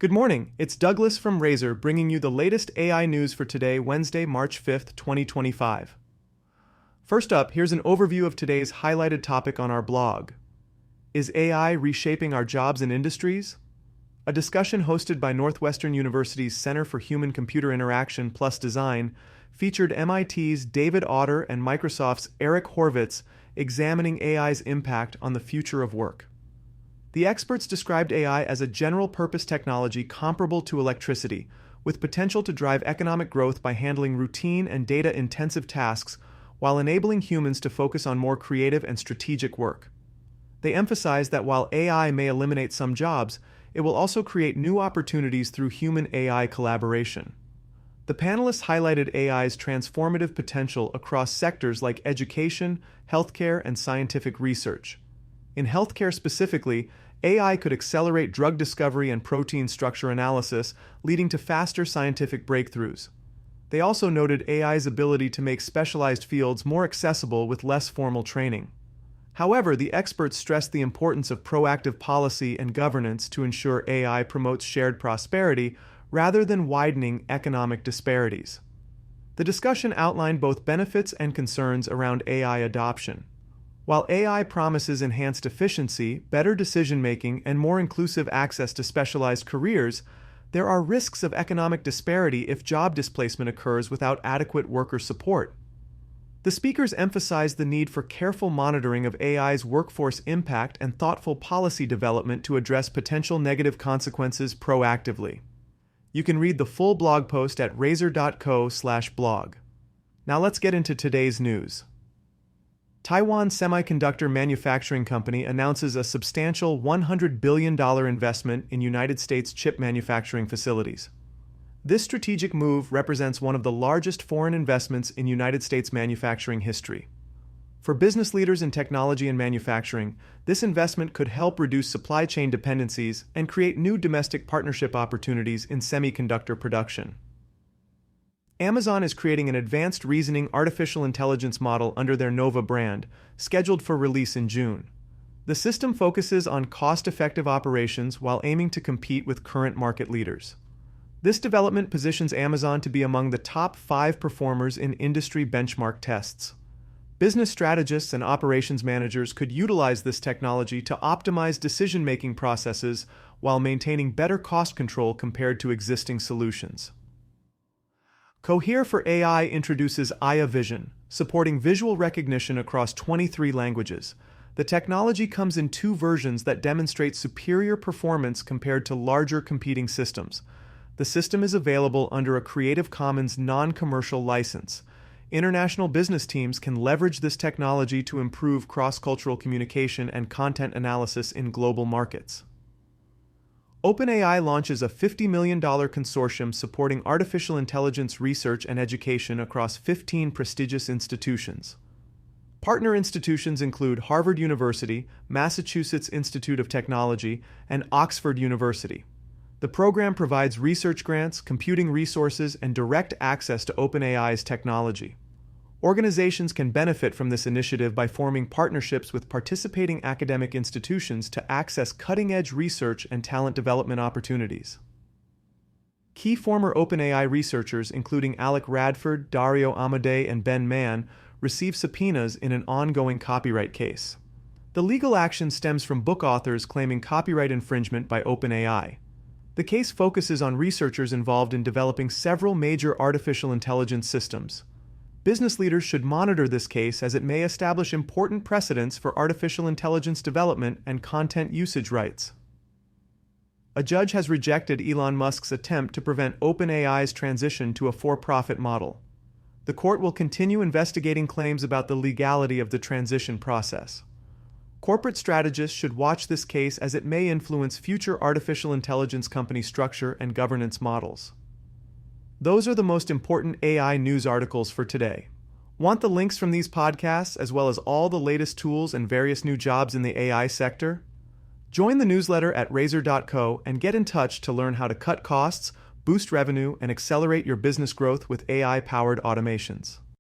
Good morning, it's Douglas from RAIZOR bringing you the latest AI news for today, Wednesday, March 5th, 2025. First up, here's an overview of today's highlighted topic on our blog. Is AI reshaping our jobs and industries? A discussion hosted by Northwestern University's Center for Human-Computer Interaction plus Design featured MIT's David Autor and Microsoft's Eric Horvitz examining AI's impact on the future of work. The experts described AI as a general-purpose technology comparable to electricity, with potential to drive economic growth by handling routine and data-intensive tasks while enabling humans to focus on more creative and strategic work. They emphasized that while AI may eliminate some jobs, it will also create new opportunities through human-AI collaboration. The panelists highlighted AI's transformative potential across sectors like education, healthcare, and scientific research. In healthcare specifically, AI could accelerate drug discovery and protein structure analysis, leading to faster scientific breakthroughs. They also noted AI's ability to make specialized fields more accessible with less formal training. However, the experts stressed the importance of proactive policy and governance to ensure AI promotes shared prosperity rather than widening economic disparities. The discussion outlined both benefits and concerns around AI adoption. While AI promises enhanced efficiency, better decision-making, and more inclusive access to specialized careers, there are risks of economic disparity if job displacement occurs without adequate worker support. The speakers emphasized the need for careful monitoring of AI's workforce impact and thoughtful policy development to address potential negative consequences proactively. You can read the full blog post at razor.co/blog. Now let's get into today's news. Taiwan Semiconductor Manufacturing Company announces a substantial $100 billion investment in United States chip manufacturing facilities. This strategic move represents one of the largest foreign investments in United States manufacturing history. For business leaders in technology and manufacturing, this investment could help reduce supply chain dependencies and create new domestic partnership opportunities in semiconductor production. Amazon is creating an advanced reasoning artificial intelligence model under their Nova brand, scheduled for release in June. The system focuses on cost-effective operations while aiming to compete with current market leaders. This development positions Amazon to be among the top 5 performers in industry benchmark tests. Business strategists and operations managers could utilize this technology to optimize decision-making processes while maintaining better cost control compared to existing solutions. Cohere for AI introduces Aya Vision, supporting visual recognition across 23 languages. The technology comes in 2 versions that demonstrate superior performance compared to larger competing systems. The system is available under a Creative Commons non-commercial license. International business teams can leverage this technology to improve cross-cultural communication and content analysis in global markets. OpenAI launches a $50 million consortium supporting artificial intelligence research and education across 15 prestigious institutions. Partner institutions include Harvard University, Massachusetts Institute of Technology, and Oxford University. The program provides research grants, computing resources, and direct access to OpenAI's technology. Organizations can benefit from this initiative by forming partnerships with participating academic institutions to access cutting-edge research and talent development opportunities. Key former OpenAI researchers, including Alec Radford, Dario Amodei, and Ben Mann, receive subpoenas in an ongoing copyright case. The legal action stems from book authors claiming copyright infringement by OpenAI. The case focuses on researchers involved in developing several major artificial intelligence systems. Business leaders should monitor this case as it may establish important precedents for artificial intelligence development and content usage rights. A judge has rejected Elon Musk's attempt to prevent OpenAI's transition to a for-profit model. The court will continue investigating claims about the legality of the transition process. Corporate strategists should watch this case as it may influence future artificial intelligence company structure and governance models. Those are the most important AI news articles for today. Want the links from these podcasts as well as all the latest tools and various new jobs in the AI sector? Join the newsletter at razor.co and get in touch to learn how to cut costs, boost revenue, and accelerate your business growth with AI-powered automations.